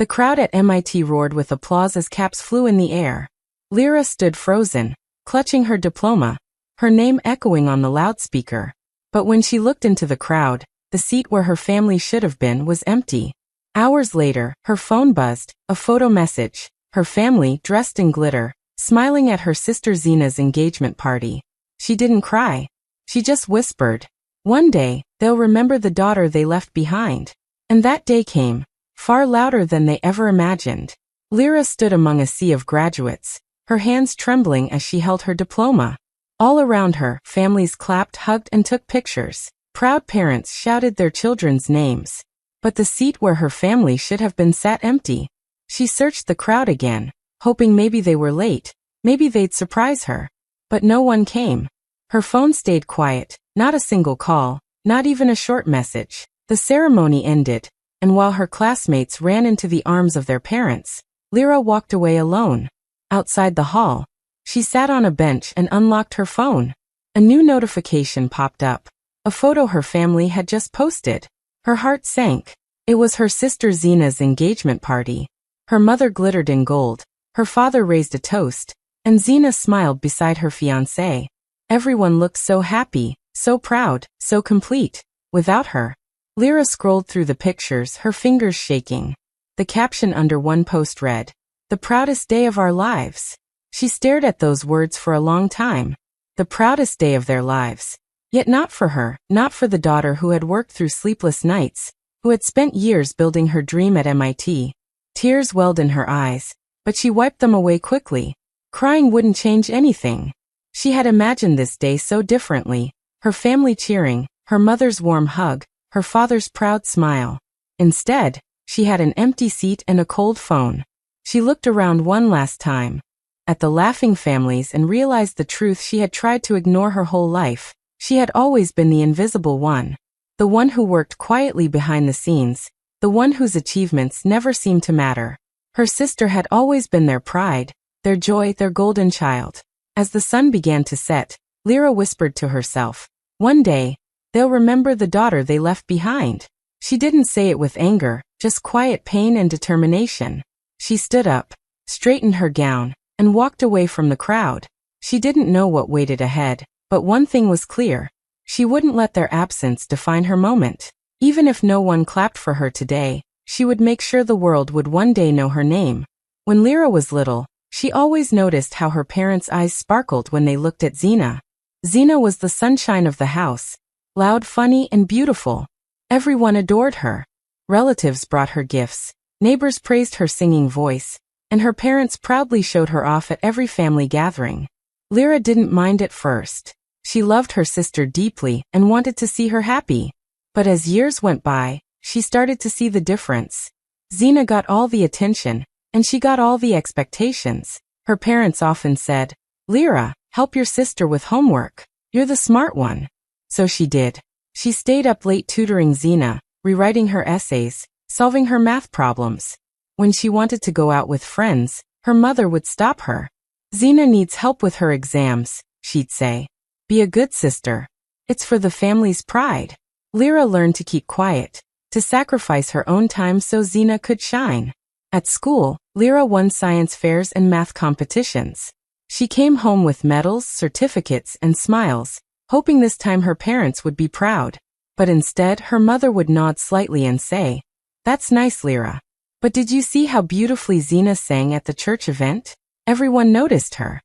The crowd at MIT roared with applause as caps flew in the air. Lyra stood frozen, clutching her diploma, her name echoing on the loudspeaker. But when she looked into the crowd, the seat where her family should have been was empty. Hours later, her phone buzzed, a photo message, her family dressed in glitter, smiling at her sister Zena's engagement party. She didn't cry. She just whispered, "One day, they'll remember the daughter they left behind." And that day came, far louder than they ever imagined. Lyra stood among a sea of graduates, her hands trembling as she held her diploma. All around her, families clapped, hugged, and took pictures. Proud parents shouted their children's names. But the seat where her family should have been sat empty. She searched the crowd again, hoping maybe they were late, maybe they'd surprise her. But no one came. Her phone stayed quiet, not a single call, not even a short message. The ceremony ended, and while her classmates ran into the arms of their parents, Lyra walked away alone. Outside the hall, she sat on a bench and unlocked her phone. A new notification popped up, a photo her family had just posted. Her heart sank. It was her sister Zena's engagement party. Her mother glittered in gold, her father raised a toast, and Zena smiled beside her fiancé. Everyone looked so happy, so proud, so complete. Without her. Lyra scrolled through the pictures, her fingers shaking. The caption under one post read, "The proudest day of our lives." She stared at those words for a long time. The proudest day of their lives. Yet not for her, not for the daughter who had worked through sleepless nights, who had spent years building her dream at MIT. Tears welled in her eyes, but she wiped them away quickly. Crying wouldn't change anything. She had imagined this day so differently, her family cheering, her mother's warm hug, her father's proud smile. Instead, she had an empty seat and a cold phone. She looked around one last time, at the laughing families, and realized the truth she had tried to ignore her whole life. She had always been the invisible one. The one who worked quietly behind the scenes, the one whose achievements never seemed to matter. Her sister had always been their pride, their joy, their golden child. As the sun began to set, Lyra whispered to herself, "One day, they'll remember the daughter they left behind." She didn't say it with anger, just quiet pain and determination. She stood up, straightened her gown, and walked away from the crowd. She didn't know what waited ahead, but one thing was clear. She wouldn't let their absence define her moment. Even if no one clapped for her today, she would make sure the world would one day know her name. When Lyra was little, she always noticed how her parents' eyes sparkled when they looked at Zena. Zena was the sunshine of the house, loud, funny, and beautiful. Everyone adored her. Relatives brought her gifts, neighbors praised her singing voice, and her parents proudly showed her off at every family gathering. Lyra didn't mind at first. She loved her sister deeply and wanted to see her happy. But as years went by, she started to see the difference. Zena got all the attention, and she got all the expectations. Her parents often said, "Lyra, help your sister with homework. You're the smart one." So she did. She stayed up late tutoring Zena, rewriting her essays, solving her math problems. When she wanted to go out with friends, her mother would stop her. "Zena needs help with her exams," she'd say. "Be a good sister. It's for the family's pride." Lyra learned to keep quiet, to sacrifice her own time so Zena could shine. At school, Lyra won science fairs and math competitions. She came home with medals, certificates, and smiles, hoping this time her parents would be proud. But instead, her mother would nod slightly and say, "That's nice, Lyra. But did you see how beautifully Zena sang at the church event?" Everyone noticed her.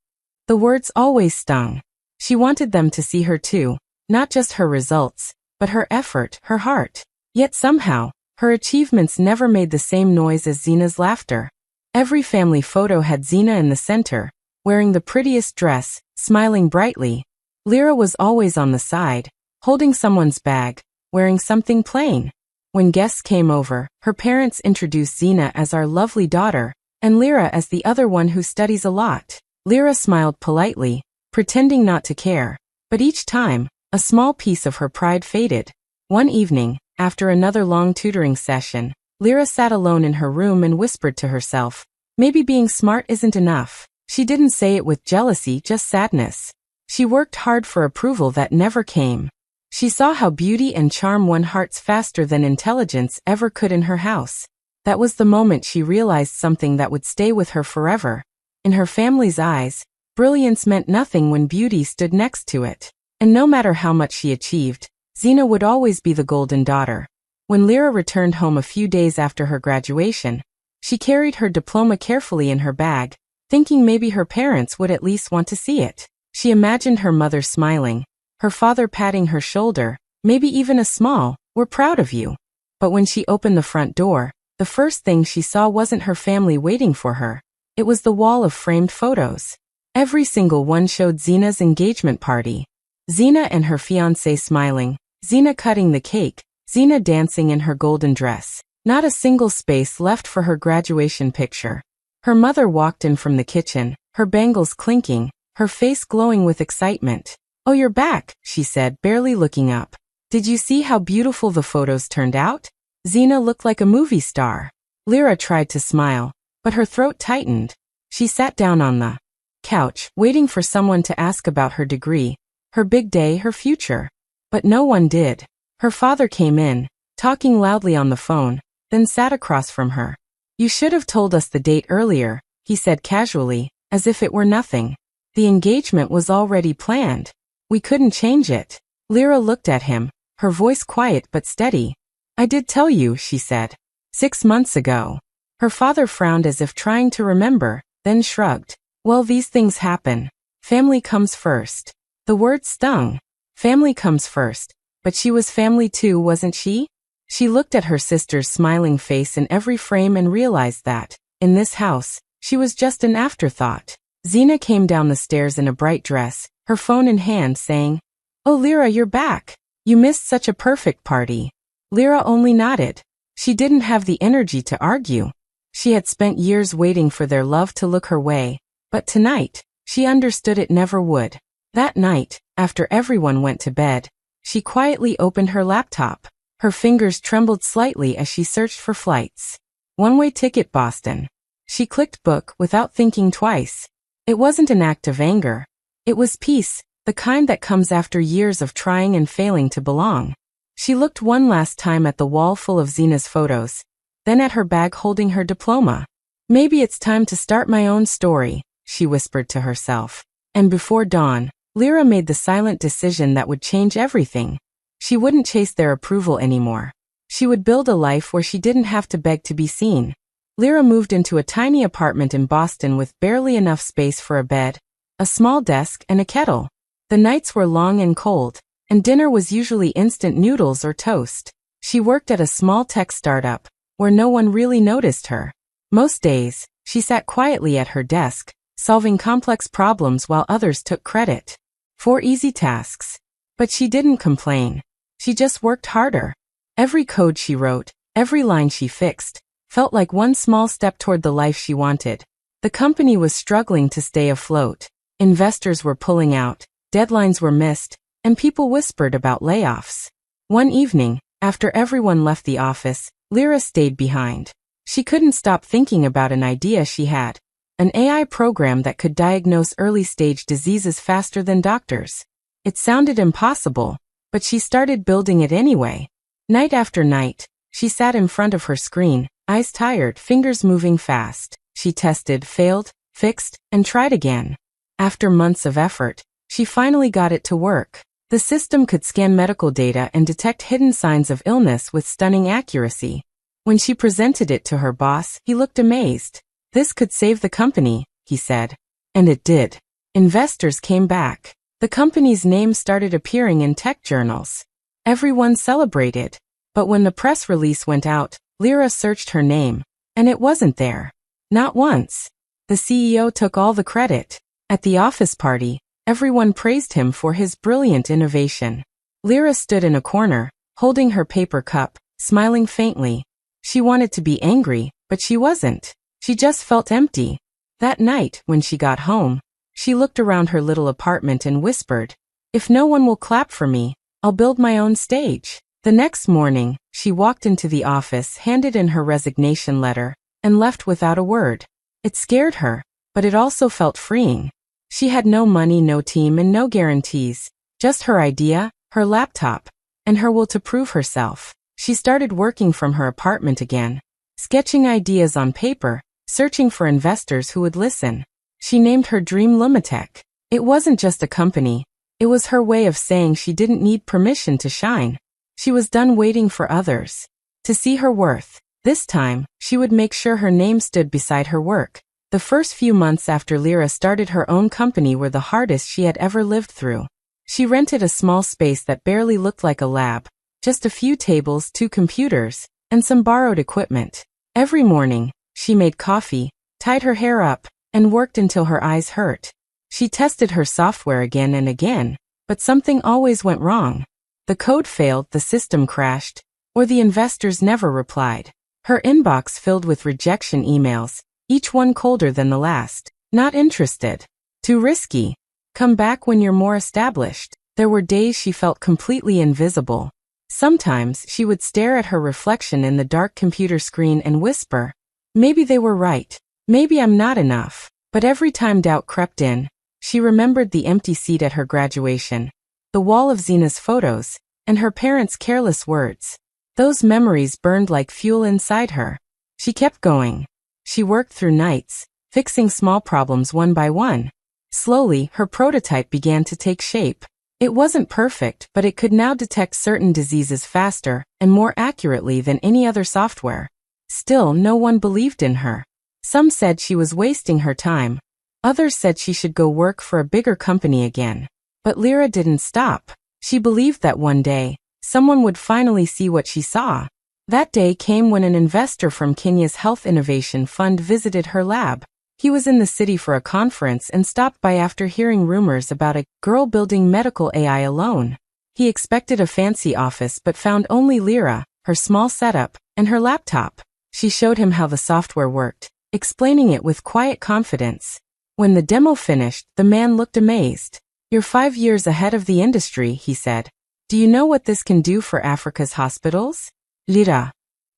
The words always stung. She wanted them to see her too, not just her results, but her effort, her heart. Yet somehow, her achievements never made the same noise as Zena's laughter. Every family photo had Zena in the center, wearing the prettiest dress, smiling brightly. Lyra was always on the side, holding someone's bag, wearing something plain. When guests came over, her parents introduced Zena as our lovely daughter, and Lyra as the other one who studies a lot. Lyra smiled politely, pretending not to care, but each time, a small piece of her pride faded. One evening, after another long tutoring session, Lyra sat alone in her room and whispered to herself, "Maybe being smart isn't enough." She didn't say it with jealousy, just sadness. She worked hard for approval that never came. She saw how beauty and charm won hearts faster than intelligence ever could in her house. That was the moment she realized something that would stay with her forever. In her family's eyes, brilliance meant nothing when beauty stood next to it. And no matter how much she achieved, Zina would always be the golden daughter. When Lyra returned home a few days after her graduation, she carried her diploma carefully in her bag, thinking maybe her parents would at least want to see it. She imagined her mother smiling, her father patting her shoulder, maybe even a small, "We're proud of you." But when she opened the front door, the first thing she saw wasn't her family waiting for her. It was the wall of framed photos. Every single one showed Zina's engagement party. Zina and her fiancé smiling, Zina cutting the cake, Zina dancing in her golden dress. Not a single space left for her graduation picture. Her mother walked in from the kitchen, her bangles clinking, her face glowing with excitement. "Oh, you're back," she said, barely looking up. "Did you see how beautiful the photos turned out? Zina looked like a movie star." Lyra tried to smile, but her throat tightened. She sat down on the couch, waiting for someone to ask about her degree, her big day, her future. But no one did. Her father came in, talking loudly on the phone, then sat across from her. "You should have told us the date earlier," he said casually, as if it were nothing. "The engagement was already planned. We couldn't change it." Lyra looked at him, her voice quiet but steady. "I did tell you," she said. 6 months ago." Her father frowned as if trying to remember, then shrugged. "Well, these things happen. Family comes first." The word stung. Family comes first. But she was family too, wasn't she? She looked at her sister's smiling face in every frame and realized that, in this house, she was just an afterthought. Zina came down the stairs in a bright dress, her phone in hand, saying, "Oh, Lyra, you're back. You missed such a perfect party." Lyra only nodded. She didn't have the energy to argue. She had spent years waiting for their love to look her way, but tonight, she understood it never would. That night, after everyone went to bed, she quietly opened her laptop. Her fingers trembled slightly as she searched for flights. One-way ticket, Boston. She clicked book without thinking twice. It wasn't an act of anger. It was peace, the kind that comes after years of trying and failing to belong. She looked one last time at the wall full of Zina's photos, then at her bag holding her diploma. "Maybe it's time to start my own story," she whispered to herself. And before dawn, Lyra made the silent decision that would change everything. She wouldn't chase their approval anymore. She would build a life where she didn't have to beg to be seen. Lyra moved into a tiny apartment in Boston with barely enough space for a bed, a small desk, and a kettle. The nights were long and cold, and dinner was usually instant noodles or toast. She worked at a small tech startup, where no one really noticed her. Most days, she sat quietly at her desk, solving complex problems while others took credit for easy tasks. But she didn't complain. She just worked harder. Every code she wrote, every line she fixed, felt like one small step toward the life she wanted. The company was struggling to stay afloat. Investors were pulling out, deadlines were missed, and people whispered about layoffs. One evening, after everyone left the office, Lyra stayed behind. She couldn't stop thinking about an idea she had. An AI program that could diagnose early-stage diseases faster than doctors. It sounded impossible, but she started building it anyway. Night after night, she sat in front of her screen, eyes tired, fingers moving fast. She tested, failed, fixed, and tried again. After months of effort, she finally got it to work. The system could scan medical data and detect hidden signs of illness with stunning accuracy. When she presented it to her boss, he looked amazed. "This could save the company," he said. And it did. Investors came back. The company's name started appearing in tech journals. Everyone celebrated. But when the press release went out, Lyra searched her name, and it wasn't there. Not once. The CEO took all the credit. At the office party, everyone praised him for his brilliant innovation. Lyra stood in a corner, holding her paper cup, smiling faintly. She wanted to be angry, but she wasn't. She just felt empty. That night, when she got home, she looked around her little apartment and whispered, "If no one will clap for me, I'll build my own stage." The next morning, she walked into the office, handed in her resignation letter, and left without a word. It scared her, but it also felt freeing. She had no money, no team, and no guarantees. Just her idea, her laptop, and her will to prove herself. She started working from her apartment again. sketching ideas on paper, searching for investors who would listen. She named her dream Lumitech. It wasn't just a company. It was her way of saying she didn't need permission to shine. She was done waiting for others to see her worth. This time, she would make sure her name stood beside her work. The first few months after Lyra started her own company were the hardest she had ever lived through. She rented a small space that barely looked like a lab, just a few tables, 2 computers, and some borrowed equipment. Every morning, she made coffee, tied her hair up, and worked until her eyes hurt. She tested her software again and again, but something always went wrong. The code failed, the system crashed, or the investors never replied. Her inbox filled with rejection emails, each one colder than the last. Not interested. Too risky. Come back when you're more established. There were days she felt completely invisible. Sometimes she would stare at her reflection in the dark computer screen and whisper, maybe they were right. Maybe I'm not enough. But every time doubt crept in, she remembered the empty seat at her graduation, the wall of Zena's photos, and her parents' careless words. Those memories burned like fuel inside her. She kept going. She worked through nights, fixing small problems one by one. Slowly, her prototype began to take shape. It wasn't perfect, but it could now detect certain diseases faster and more accurately than any other software. Still, no one believed in her. Some said she was wasting her time. Others said she should go work for a bigger company again. But Lyra didn't stop. She believed that one day, someone would finally see what she saw. That day came when an investor from Kenya's Health Innovation Fund visited her lab. He was in the city for a conference and stopped by after hearing rumors about a girl building medical AI alone. He expected a fancy office but found only Lyra, her small setup, and her laptop. She showed him how the software worked, explaining it with quiet confidence. When the demo finished, the man looked amazed. "You're 5 years ahead of the industry," he said. "Do you know what this can do for Africa's hospitals?" Lyra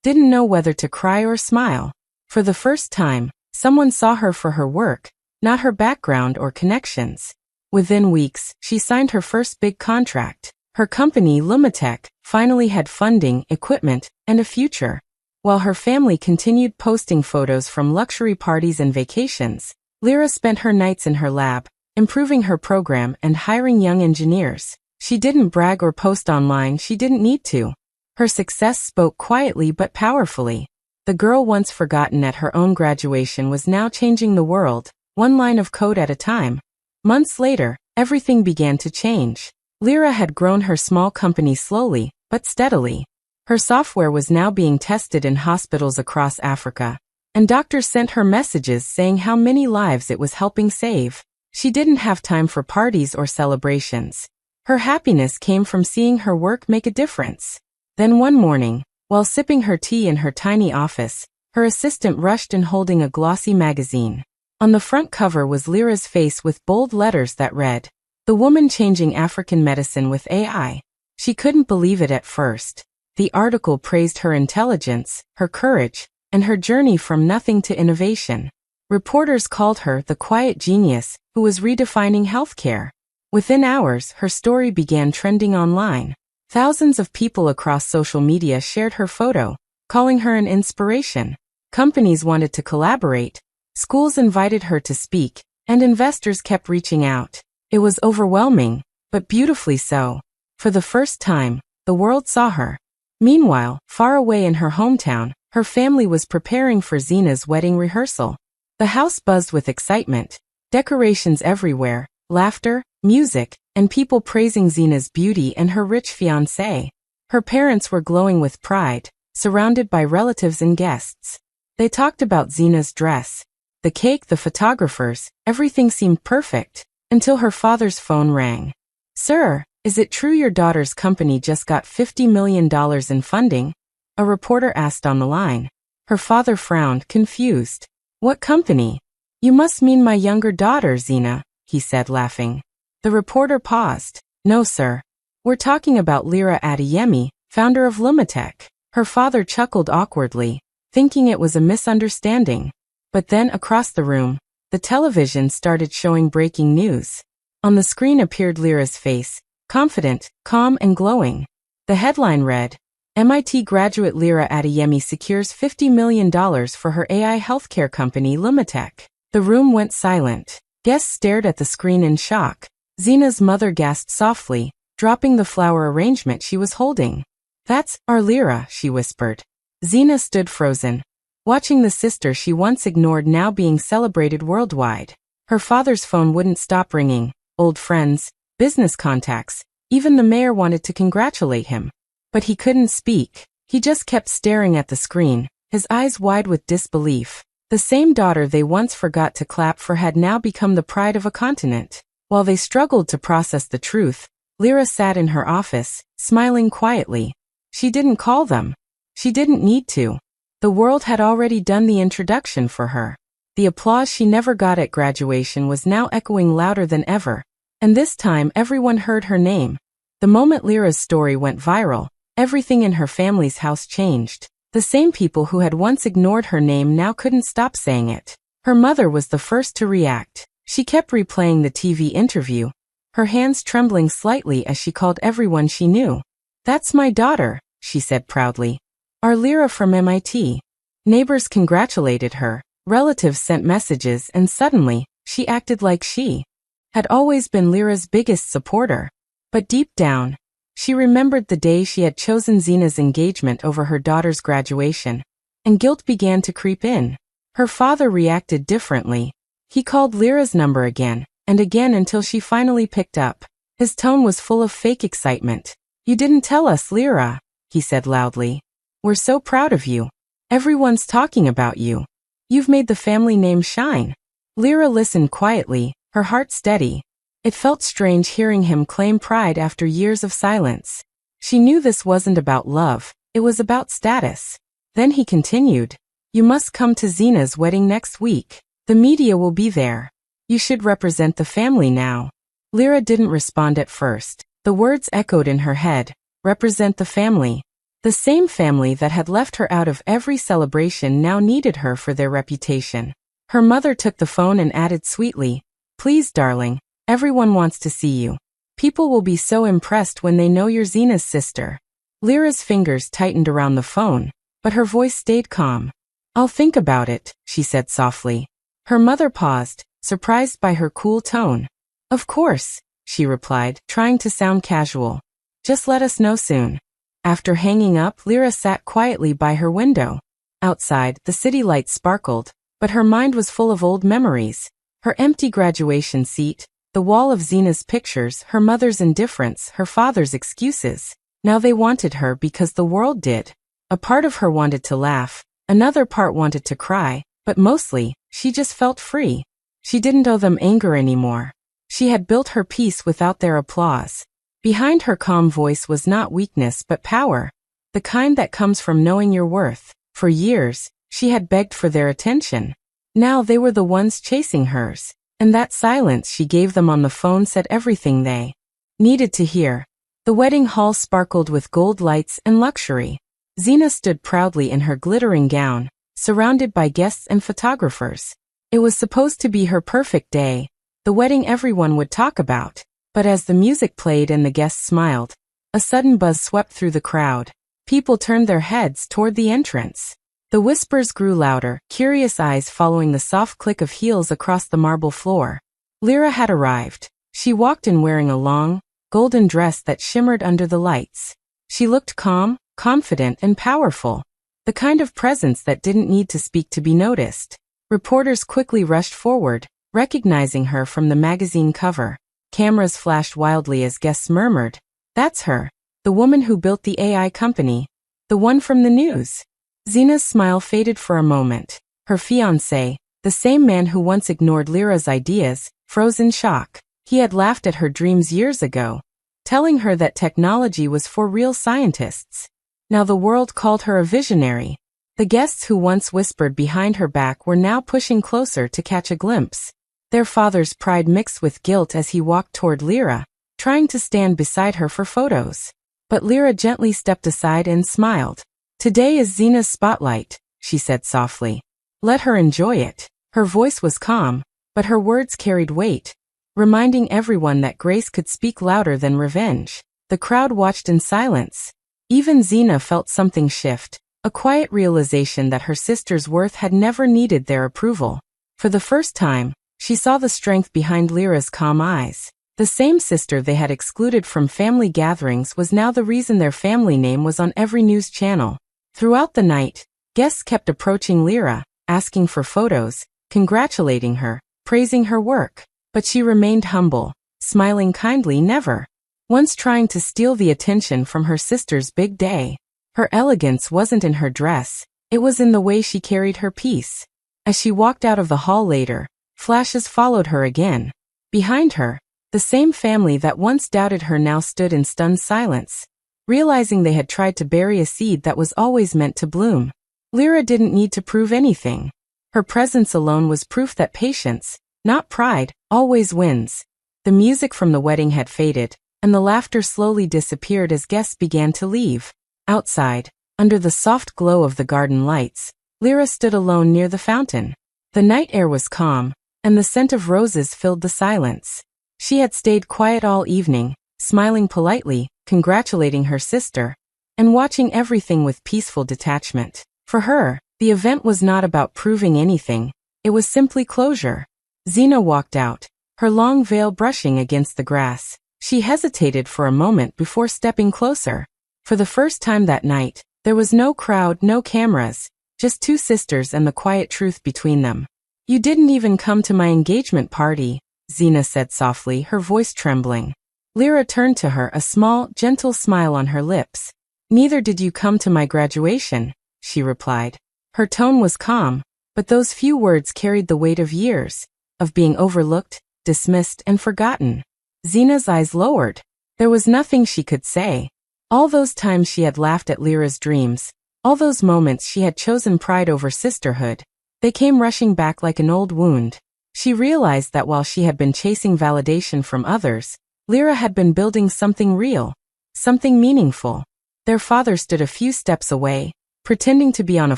didn't know whether to cry or smile. For the first time, someone saw her for her work, not her background or connections. Within weeks, she signed her first big contract. Her company, Lumitech, finally had funding, equipment, and a future. While her family continued posting photos from luxury parties and vacations, Lyra spent her nights in her lab, improving her program and hiring young engineers. She didn't brag or post online, she didn't need to. Her success spoke quietly but powerfully. The girl once forgotten at her own graduation was now changing the world, one line of code at a time. Months later, everything began to change. Lyra had grown her small company slowly, but steadily. Her software was now being tested in hospitals across Africa, and doctors sent her messages saying how many lives it was helping save. She didn't have time for parties or celebrations. Her happiness came from seeing her work make a difference. Then one morning, while sipping her tea in her tiny office, her assistant rushed in holding a glossy magazine. On the front cover was Lyra's face with bold letters that read, "The Woman Changing African Medicine with AI." She couldn't believe it at first. The article praised her intelligence, her courage, and her journey from nothing to innovation. Reporters called her the quiet genius who was redefining healthcare. Within hours, her story began trending online. Thousands of people across social media shared her photo, calling her an inspiration. Companies wanted to collaborate, schools invited her to speak, and investors kept reaching out. It was overwhelming, but beautifully so. For the first time, the world saw her. Meanwhile, far away in her hometown, her family was preparing for Zena's wedding rehearsal. The house buzzed with excitement, decorations everywhere, laughter, music, and people praising Zena's beauty and her rich fiancé. Her parents were glowing with pride, surrounded by relatives and guests. They talked about Zena's dress, the cake, the photographers, everything seemed perfect, until her father's phone rang. "Sir, is it true your daughter's company just got $50 million in funding?" a reporter asked on the line. Her father frowned, confused. "What company?" "You must mean my younger daughter, Zena," he said, laughing. The reporter paused. "No, sir. We're talking about Lyra Adeyemi, founder of Lumitech." Her father chuckled awkwardly, thinking it was a misunderstanding. But then across the room, the television started showing breaking news. On the screen appeared Lyra's face, confident, calm, and glowing. The headline read, MIT graduate Lyra Adeyemi secures $50 million for her AI healthcare company Lumitech. The room went silent. Guests stared at the screen in shock. Zena's mother gasped softly, dropping the flower arrangement she was holding. "That's our Lyra," she whispered. Zena stood frozen, watching the sister she once ignored now being celebrated worldwide. Her father's phone wouldn't stop ringing. Old friends, business contacts, even the mayor wanted to congratulate him. But he couldn't speak. He just kept staring at the screen, his eyes wide with disbelief. The same daughter they once forgot to clap for had now become the pride of a continent. While they struggled to process the truth, Lyra sat in her office, smiling quietly. She didn't call them. She didn't need to. The world had already done the introduction for her. The applause she never got at graduation was now echoing louder than ever. And this time everyone heard her name. The moment Lyra's story went viral, everything in her family's house changed. The same people who had once ignored her name now couldn't stop saying it. Her mother was the first to react. She kept replaying the TV interview, her hands trembling slightly as she called everyone she knew. "That's my daughter," she said proudly. "Our Lyra from MIT." Neighbors congratulated her, relatives sent messages, and suddenly, she acted like she had always been Lyra's biggest supporter. But deep down, she remembered the day she had chosen Zena's engagement over her daughter's graduation, and guilt began to creep in. Her father reacted differently. He called Lyra's number again and again until she finally picked up. His tone was full of fake excitement. "You didn't tell us, Lyra," he said loudly. "We're so proud of you. Everyone's talking about you. You've made the family name shine." Lyra listened quietly, her heart steady. It felt strange hearing him claim pride after years of silence. She knew this wasn't about love, it was about status. Then he continued, "You must come to Zena's wedding next week. The media will be there. You should represent the family now." Lyra didn't respond at first. The words echoed in her head, represent the family. The same family that had left her out of every celebration now needed her for their reputation. Her mother took the phone and added sweetly, "Please, darling. Everyone wants to see you. People will be so impressed when they know you're Zena's sister." Lyra's fingers tightened around the phone, but her voice stayed calm. "I'll think about it," she said softly. Her mother paused, surprised by her cool tone. "Of course," she replied, trying to sound casual. "Just let us know soon." After hanging up, Lyra sat quietly by her window. Outside, the city lights sparkled, but her mind was full of old memories. Her empty graduation seat, the wall of Zena's pictures, her mother's indifference, her father's excuses. Now they wanted her because the world did. A part of her wanted to laugh, another part wanted to cry, but mostly, she just felt free. She didn't owe them anger anymore. She had built her peace without their applause. Behind her calm voice was not weakness but power, the kind that comes from knowing your worth. For years, she had begged for their attention. Now they were the ones chasing hers. And that silence she gave them on the phone said everything they needed to hear. The wedding hall sparkled with gold lights and luxury. Zena stood proudly in her glittering gown, surrounded by guests and photographers. It was supposed to be her perfect day, the wedding everyone would talk about. But as the music played and the guests smiled, a sudden buzz swept through the crowd. People turned their heads toward the entrance. The whispers grew louder, curious eyes following the soft click of heels across the marble floor. Lyra had arrived. She walked in wearing a long, golden dress that shimmered under the lights. She looked calm, confident, and powerful. The kind of presence that didn't need to speak to be noticed. Reporters quickly rushed forward, recognizing her from the magazine cover. Cameras flashed wildly as guests murmured, "That's her, the woman who built the AI company. The one from the news." Zena's smile faded for a moment. Her fiancé, the same man who once ignored Lyra's ideas, froze in shock. He had laughed at her dreams years ago, telling her that technology was for real scientists. Now the world called her a visionary. The guests who once whispered behind her back were now pushing closer to catch a glimpse. Their father's pride mixed with guilt as he walked toward Lyra, trying to stand beside her for photos. But Lyra gently stepped aside and smiled. "Today is Zena's spotlight," she said softly. "Let her enjoy it." Her voice was calm, but her words carried weight, reminding everyone that grace could speak louder than revenge. The crowd watched in silence. Even Zina felt something shift, a quiet realization that her sister's worth had never needed their approval. For the first time, she saw the strength behind Lyra's calm eyes. The same sister they had excluded from family gatherings was now the reason their family name was on every news channel. Throughout the night, guests kept approaching Lyra, asking for photos, congratulating her, praising her work. But she remained humble, smiling kindly never once trying to steal the attention from her sister's big day. Her elegance wasn't in her dress, it was in the way she carried her peace. As she walked out of the hall later, flashes followed her again. Behind her, the same family that once doubted her now stood in stunned silence, realizing they had tried to bury a seed that was always meant to bloom. Lyra didn't need to prove anything. Her presence alone was proof that patience, not pride, always wins. The music from the wedding had faded, and the laughter slowly disappeared as guests began to leave. Outside, under the soft glow of the garden lights, Lyra stood alone near the fountain. The night air was calm, and the scent of roses filled the silence. She had stayed quiet all evening, smiling politely, congratulating her sister, and watching everything with peaceful detachment. For her, the event was not about proving anything, it was simply closure. Zina walked out, her long veil brushing against the grass. She hesitated for a moment before stepping closer. For the first time that night, there was no crowd, no cameras, just two sisters and the quiet truth between them. "You didn't even come to my engagement party," Zina said softly, her voice trembling. Lyra turned to her, a small, gentle smile on her lips. "Neither did you come to my graduation," she replied. Her tone was calm, but those few words carried the weight of years, of being overlooked, dismissed, and forgotten. Zina's eyes lowered. There was nothing she could say. All those times she had laughed at Lyra's dreams, all those moments she had chosen pride over sisterhood, they came rushing back like an old wound. She realized that while she had been chasing validation from others, Lyra had been building something real, something meaningful. Their father stood a few steps away, pretending to be on a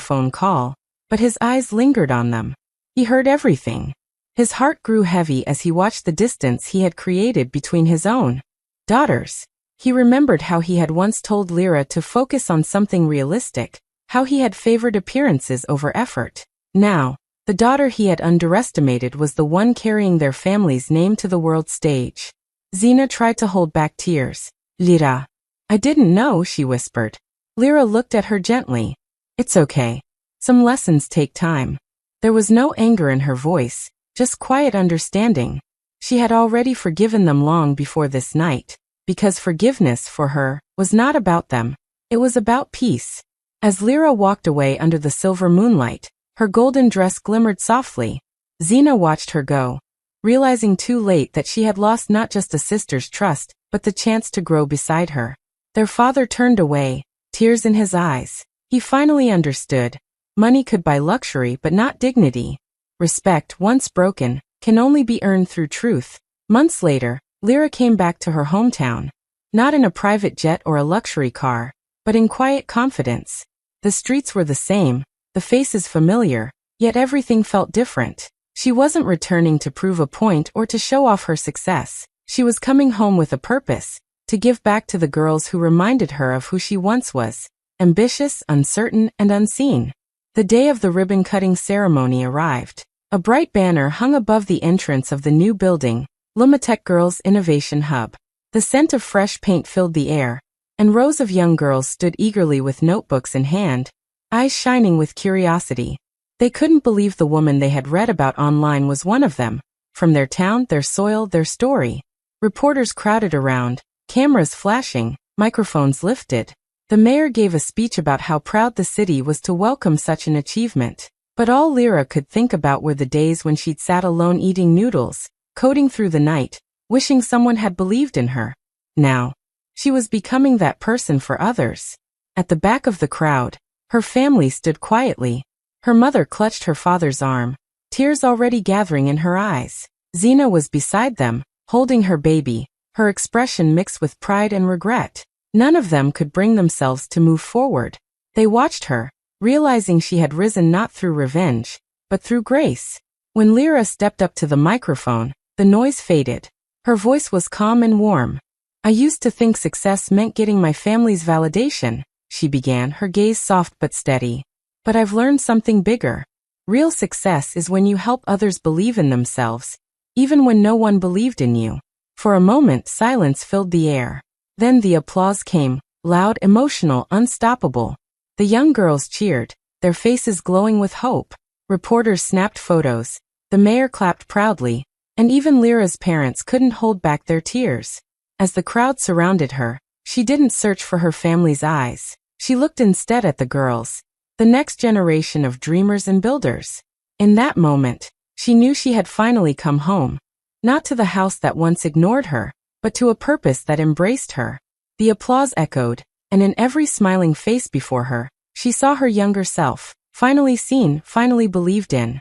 phone call, but his eyes lingered on them. He heard everything. His heart grew heavy as he watched the distance he had created between his own daughters. He remembered how he had once told Lyra to focus on something realistic, how he had favored appearances over effort. Now, the daughter he had underestimated was the one carrying their family's name to the world stage. Zina tried to hold back tears. "Lyra, I didn't know," she whispered. Lyra looked at her gently. "It's okay. Some lessons take time." There was no anger in her voice, just quiet understanding. She had already forgiven them long before this night, because forgiveness for her was not about them, it was about peace. As Lyra walked away under the silver moonlight, her golden dress glimmered softly. Zina watched her go, realizing too late that she had lost not just a sister's trust, but the chance to grow beside her. Their father turned away, tears in his eyes. He finally understood. Money could buy luxury but not dignity. Respect, once broken, can only be earned through truth. Months later, Lyra came back to her hometown, not in a private jet or a luxury car, but in quiet confidence. The streets were the same, the faces familiar, yet everything felt different. She wasn't returning to prove a point or to show off her success. She was coming home with a purpose, to give back to the girls who reminded her of who she once was, ambitious, uncertain, and unseen. The day of the ribbon-cutting ceremony arrived. A bright banner hung above the entrance of the new building, Lumatech Girls Innovation Hub. The scent of fresh paint filled the air, and rows of young girls stood eagerly with notebooks in hand, eyes shining with curiosity. They couldn't believe the woman they had read about online was one of them. From their town, their soil, their story. Reporters crowded around, cameras flashing, microphones lifted. The mayor gave a speech about how proud the city was to welcome such an achievement. But all Lyra could think about were the days when she'd sat alone eating noodles, coding through the night, wishing someone had believed in her. Now, she was becoming that person for others. At the back of the crowd, her family stood quietly. Her mother clutched her father's arm, tears already gathering in her eyes. Zina was beside them, holding her baby, her expression mixed with pride and regret. None of them could bring themselves to move forward. They watched her, realizing she had risen not through revenge, but through grace. When Lyra stepped up to the microphone, the noise faded. Her voice was calm and warm. I used to think success meant getting my family's validation, she began, her gaze soft but steady. But I've learned something bigger. Real success is when you help others believe in themselves, even when no one believed in you. For a moment, silence filled the air. Then the applause came, loud, emotional, unstoppable. The young girls cheered, their faces glowing with hope. Reporters snapped photos. The mayor clapped proudly, and even Lyra's parents couldn't hold back their tears. As the crowd surrounded her, she didn't search for her family's eyes. She looked instead at the girls, the next generation of dreamers and builders. In that moment, she knew she had finally come home, not to the house that once ignored her, but to a purpose that embraced her. The applause echoed, and in every smiling face before her, she saw her younger self, finally seen, finally believed in.